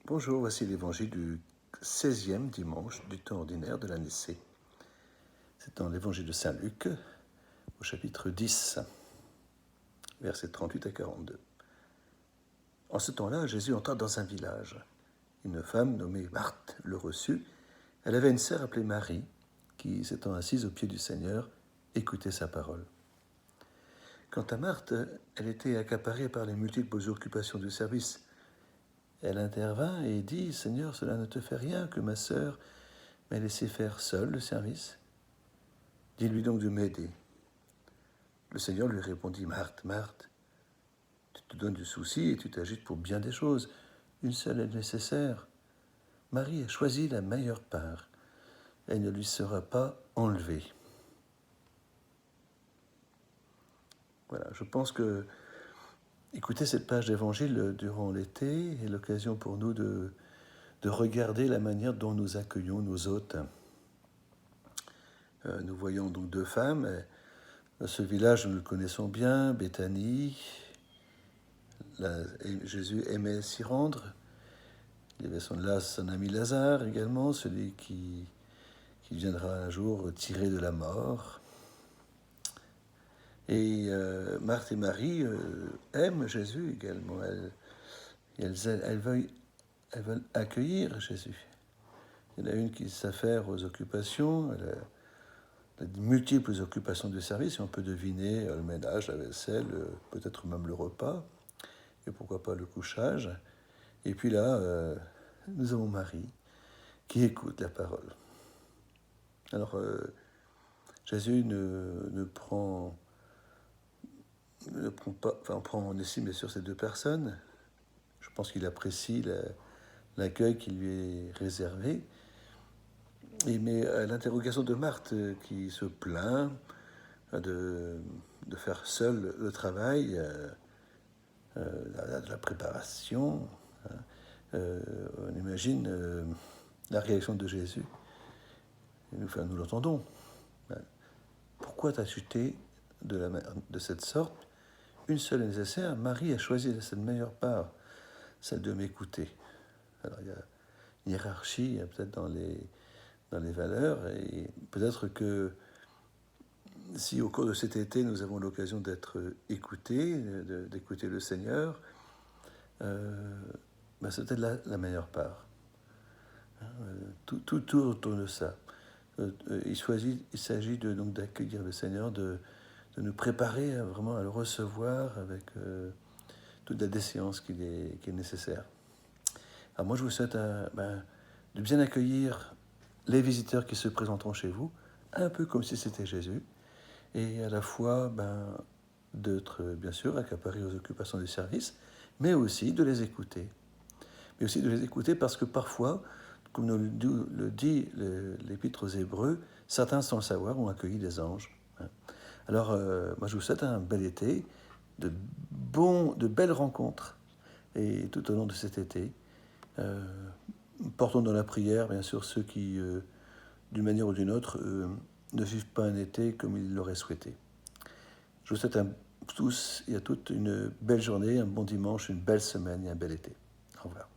Bonjour, voici l'évangile du 16e dimanche du temps ordinaire de l'année C. C'est dans l'évangile de Saint Luc, au chapitre 10, versets 38 à 42. En ce temps-là, Jésus entra dans un village. Une femme nommée Marthe le reçut. Elle avait une sœur appelée Marie, qui, s'étant assise aux pieds du Seigneur, écoutait sa parole. Quant à Marthe, elle était accaparée par les multiples occupations du service. Elle intervint et dit « Seigneur, cela ne te fait rien que ma sœur m'ait laissé faire seule le service. Dis-lui donc de m'aider. » Le Seigneur lui répondit « Marthe, Marthe, tu te donnes du souci et tu t'agites pour bien des choses. Une seule est nécessaire. Marie a choisi la meilleure part. Elle ne lui sera pas enlevée. » Voilà, je pense que écouter cette page d'évangile durant l'été est l'occasion pour nous de regarder la manière dont nous accueillons nos hôtes. Nous voyons donc deux femmes. Ce village, nous le connaissons bien, Béthanie. Jésus aimait s'y rendre. Il y avait son ami Lazare également, celui qui viendra un jour tirer de la mort. Et Marthe et Marie aiment Jésus également. Elles veulent accueillir Jésus. Il y en a une qui s'affaire aux occupations, elle a de multiples occupations de service, et on peut deviner le ménage, la vaisselle, peut-être même le repas, et pourquoi pas le couchage. Et puis là, nous avons Marie qui écoute la parole. Alors, Jésus ne prend pas, enfin, on prend en estime bien sûr ces deux personnes. Je pense qu'il apprécie l'accueil qui lui est réservé. Mais à l'interrogation de Marthe qui se plaint de faire seule le travail, de la préparation, on imagine la réaction de Jésus. Et nous l'entendons. Pourquoi t'acheter de cette sorte? Une seule est nécessaire. Marie a choisi cette meilleure part, celle de m'écouter. Alors il y a une hiérarchie peut-être dans les valeurs, et peut-être que si au cours de cet été nous avons l'occasion d'être écoutés, d'écouter le Seigneur, c'est peut-être la meilleure part. Tout autour de ça. Il s'agit donc d'accueillir le Seigneur, de nous préparer vraiment à le recevoir avec toute la déchéance qui est nécessaire. Alors moi, je vous souhaite de bien accueillir les visiteurs qui se présenteront chez vous, un peu comme si c'était Jésus, et à la fois d'être, bien sûr, accaparés aux occupations du service, mais aussi de les écouter. Mais aussi de les écouter parce que parfois, comme nous le dit l'Épître aux Hébreux, certains, sans le savoir, ont accueilli des anges. Alors, moi, je vous souhaite un bel été, de belles rencontres, et tout au long de cet été. Portons dans la prière, bien sûr, ceux qui, d'une manière ou d'une autre, ne vivent pas un été comme ils l'auraient souhaité. Je vous souhaite à tous et à toutes une belle journée, un bon dimanche, une belle semaine et un bel été. Au revoir.